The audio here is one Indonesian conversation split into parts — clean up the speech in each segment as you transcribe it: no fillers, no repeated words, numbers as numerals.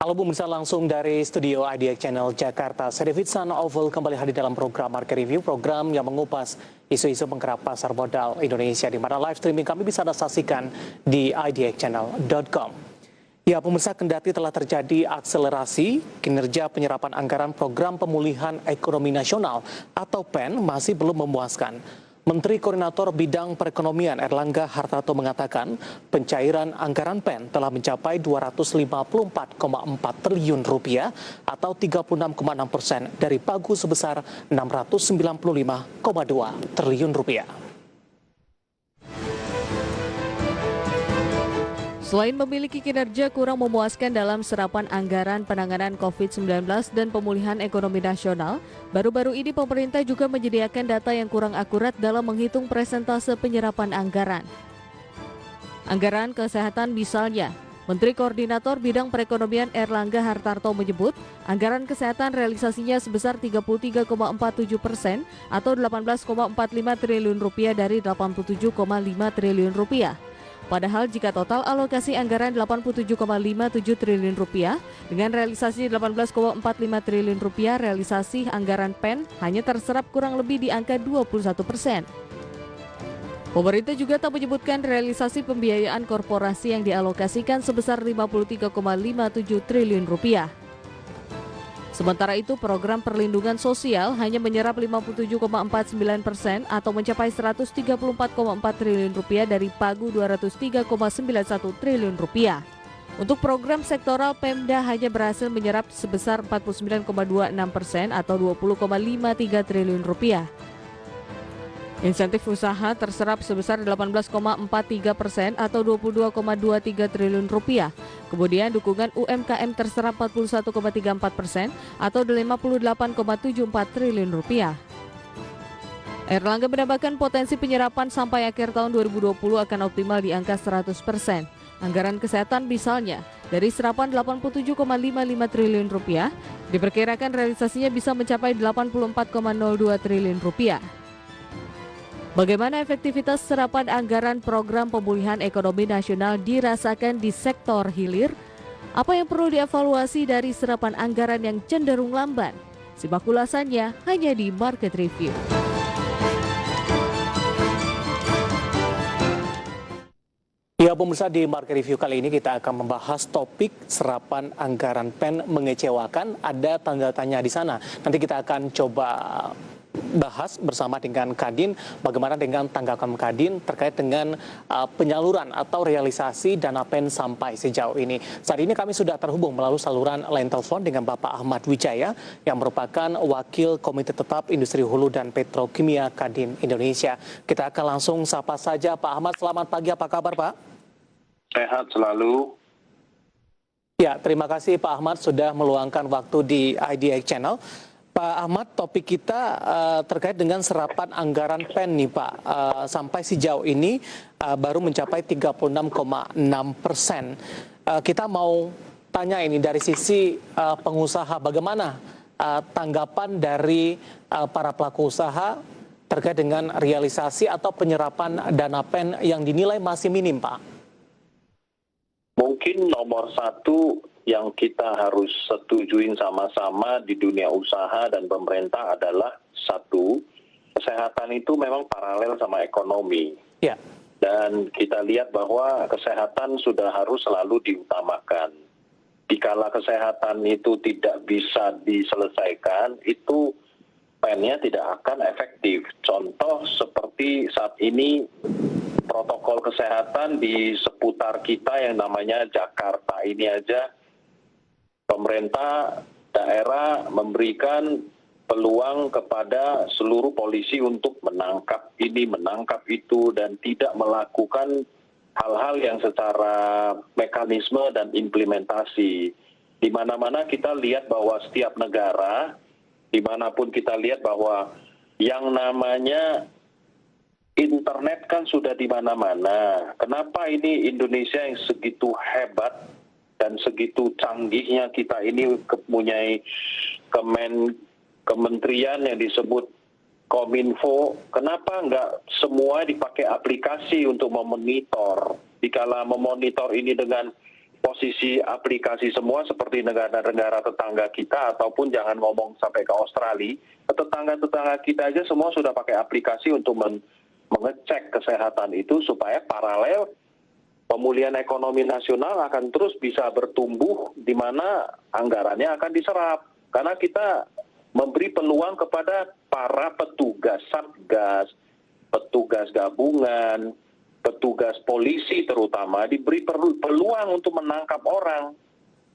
Halo pemirsa, langsung dari studio IDX Channel Jakarta. Saya David San Oval kembali hadir dalam program Market Review, program yang mengupas isu-isu penggerak pasar modal Indonesia, di mana live streaming kami bisa Anda saksikan di idxchannel.com. Ya pemirsa, kendati telah terjadi akselerasi, kinerja penyerapan anggaran Program Pemulihan Ekonomi Nasional atau PEN masih belum memuaskan. Menteri Koordinator Bidang Perekonomian Erlangga Hartarto mengatakan pencairan anggaran PEN telah mencapai 254,4 triliun rupiah atau 36,6% dari pagu sebesar 695,2 triliun rupiah. Selain memiliki kinerja kurang memuaskan dalam serapan anggaran penanganan COVID-19 dan pemulihan ekonomi nasional, baru-baru ini pemerintah juga menyediakan data yang kurang akurat dalam menghitung persentase penyerapan anggaran. Anggaran kesehatan misalnya, Menteri Koordinator Bidang Perekonomian Erlangga Hartarto menyebut anggaran kesehatan realisasinya sebesar 33,47% atau 18,45 triliun rupiah dari 87,5 triliun rupiah. Padahal jika total alokasi anggaran 87,57 triliun rupiah dengan realisasi 18,45 triliun rupiah, realisasi anggaran PEN hanya terserap kurang lebih di angka 21%. Pemerintah juga tak menyebutkan realisasi pembiayaan korporasi yang dialokasikan sebesar 53,57 triliun rupiah. Sementara itu, program perlindungan sosial hanya menyerap 57,49% atau mencapai 134,4 triliun rupiah dari pagu 203,91 triliun rupiah. Untuk program sektoral, Pemda hanya berhasil menyerap sebesar 49,26% atau 20,53 triliun rupiah. Insentif usaha terserap sebesar 18,43% atau 22,23 triliun rupiah. Kemudian dukungan UMKM terserap 41,34% atau 58,74 triliun rupiah. Erlangga menambahkan potensi penyerapan sampai akhir tahun 2020 akan optimal di angka 100%. Anggaran kesehatan misalnya, dari serapan 87,55 triliun rupiah, diperkirakan realisasinya bisa mencapai 84,02 triliun rupiah. Bagaimana efektivitas serapan anggaran Program Pemulihan Ekonomi Nasional dirasakan di sektor hilir? Apa yang perlu dievaluasi dari serapan anggaran yang cenderung lamban? Simak ulasannya hanya di Market Review. Ya pemirsa, di Market Review kali ini kita akan membahas topik serapan anggaran PEN mengecewakan. Ada tanda tanya di sana. Nanti kita akan coba bahas bersama dengan Kadin bagaimana dengan tanggapan Kadin terkait dengan penyaluran atau realisasi dana PEN sampai sejauh ini. Saat ini kami sudah terhubung melalui saluran line telepon dengan Bapak Ahmad Wijaya yang merupakan Wakil Komite Tetap Industri Hulu dan Petrokimia Kadin Indonesia. Kita akan langsung sapa saja Pak Ahmad. Selamat pagi, apa kabar Pak? Sehat selalu. Ya, terima kasih Pak Ahmad sudah meluangkan waktu di IDX Channel. Pak Ahmad, topik kita terkait dengan serapan anggaran PEN nih Pak. Sampai sejauh ini baru mencapai 36,6%. Kita mau tanya ini dari sisi pengusaha, bagaimana tanggapan dari para pelaku usaha terkait dengan realisasi atau penyerapan dana PEN yang dinilai masih minim Pak? Mungkin nomor satu yang kita harus setujuin sama-sama di dunia usaha dan pemerintah adalah satu, kesehatan itu memang paralel sama ekonomi. Ya. Dan kita lihat bahwa kesehatan sudah harus selalu diutamakan. Dikala kesehatan itu tidak bisa diselesaikan, itu PEN-nya tidak akan efektif. Contoh seperti saat ini protokol kesehatan di seputar kita yang namanya Jakarta ini aja, pemerintah daerah memberikan peluang kepada seluruh polisi untuk menangkap ini, menangkap itu, dan tidak melakukan hal-hal yang secara mekanisme dan implementasi. Di mana-mana kita lihat bahwa setiap negara, dimanapun kita lihat bahwa yang namanya internet kan sudah di mana-mana. Kenapa ini Indonesia yang segitu hebat dan segitu canggihnya kita ini mempunyai kementerian yang disebut Kominfo, kenapa nggak semua dipakai aplikasi untuk memonitor? Dikala memonitor ini dengan posisi aplikasi semua seperti negara-negara tetangga kita, ataupun jangan ngomong sampai ke Australia, tetangga-tetangga kita aja semua sudah pakai aplikasi untuk mengecek kesehatan itu, supaya paralel pemulihan ekonomi nasional akan terus bisa bertumbuh, di mana anggarannya akan diserap. Karena kita memberi peluang kepada para petugas Satgas, petugas gabungan, petugas polisi terutama, diberi peluang untuk menangkap orang.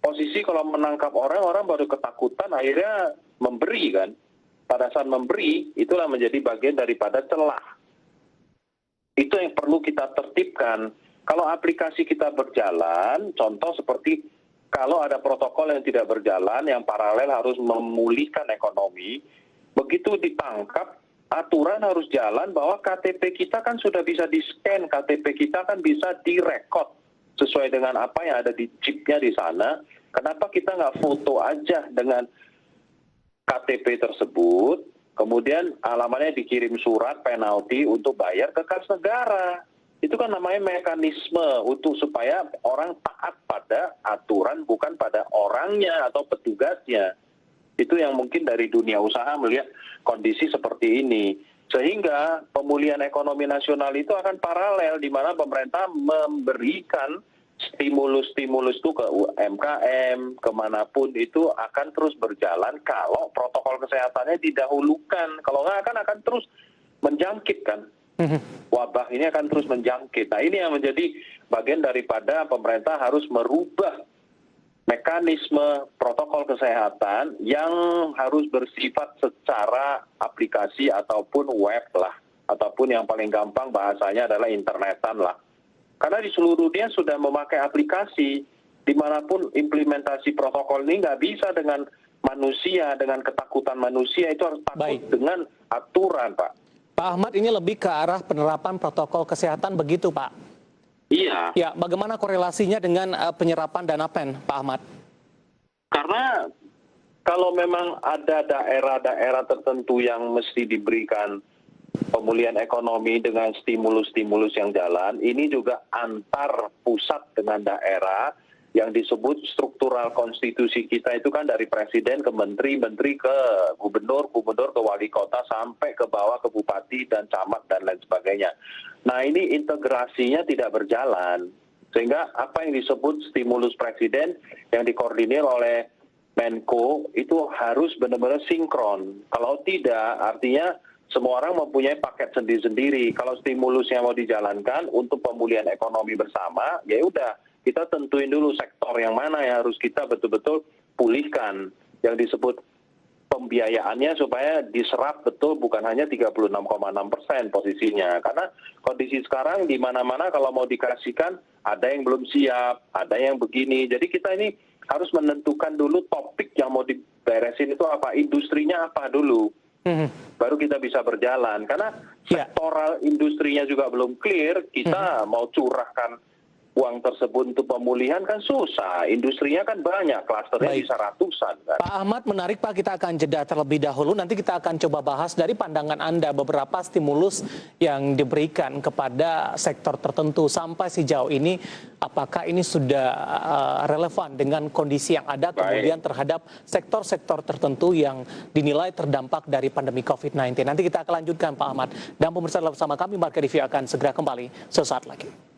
Posisi kalau menangkap orang, orang baru ketakutan, akhirnya memberi kan. Pada saat memberi, itulah menjadi bagian daripada celah. Itu yang perlu kita tertibkan. Kalau aplikasi kita berjalan, contoh seperti kalau ada protokol yang tidak berjalan, yang paralel harus memulihkan ekonomi, begitu ditangkap, aturan harus jalan bahwa KTP kita kan sudah bisa di-scan, KTP kita kan bisa direkod sesuai dengan apa yang ada di chipnya di sana. Kenapa kita nggak foto aja dengan KTP tersebut, kemudian alamatnya dikirim surat penalti untuk bayar ke kas negara? Itu kan namanya mekanisme untuk supaya orang taat pada aturan, bukan pada orangnya atau petugasnya. Itu yang mungkin dari dunia usaha melihat kondisi seperti ini. Sehingga pemulihan ekonomi nasional itu akan paralel, di mana pemerintah memberikan stimulus-stimulus itu ke UMKM, kemanapun itu akan terus berjalan kalau protokol kesehatannya didahulukan. Kalau nggak akan terus menjangkit kan. Wabah ini akan terus menjangkit. Nah, ini yang menjadi bagian daripada pemerintah harus merubah mekanisme protokol kesehatan yang harus bersifat secara aplikasi ataupun web lah, ataupun yang paling gampang bahasanya adalah internetan lah. Karena di seluruh dunia sudah memakai aplikasi, dimanapun implementasi protokol ini nggak bisa dengan manusia, dengan ketakutan manusia, itu harus takut dengan aturan, Pak. Pak Ahmad, ini lebih ke arah penerapan protokol kesehatan begitu, Pak? Iya. Ya, bagaimana korelasinya dengan penyerapan dana PEN, Pak Ahmad? Karena kalau memang ada daerah-daerah tertentu yang mesti diberikan pemulihan ekonomi dengan stimulus-stimulus yang jalan, ini juga antar pusat dengan daerah yang disebut struktural konstitusi kita itu kan dari presiden ke menteri, menteri ke gubernur, gubernur ke wali kota, sampai ke bawah ke bupati dan camat dan lain sebagainya. Nah, ini integrasinya tidak berjalan. Sehingga apa yang disebut stimulus presiden yang dikoordinir oleh Menko itu harus benar-benar sinkron. Kalau tidak, artinya semua orang mempunyai paket sendiri-sendiri. Kalau stimulusnya mau dijalankan untuk pemulihan ekonomi bersama, ya udah, kita tentuin dulu sektor yang mana yang harus kita betul-betul pulihkan. Yang disebut pembiayaannya supaya diserap betul, bukan hanya 36,6% posisinya. Karena kondisi sekarang di mana-mana kalau mau dikasihkan, ada yang belum siap, ada yang begini. Jadi kita ini harus menentukan dulu topik yang mau diberesin itu apa, industrinya apa dulu. Baru kita bisa berjalan. Karena sektoral industrinya juga belum clear, kita mau curahkan uang tersebut untuk pemulihan kan susah. Industrinya kan banyak, klasternya bisa ratusan. Kan? Pak Ahmad, menarik Pak, kita akan jeda terlebih dahulu. Nanti kita akan coba bahas dari pandangan Anda beberapa stimulus yang diberikan kepada sektor tertentu. Sampai sejauh ini, apakah ini sudah relevan dengan kondisi yang ada, kemudian terhadap sektor-sektor tertentu yang dinilai terdampak dari pandemi COVID-19. Nanti kita akan lanjutkan Pak Ahmad. Dan pemirsa bersama kami, Market Review akan segera kembali sesaat lagi.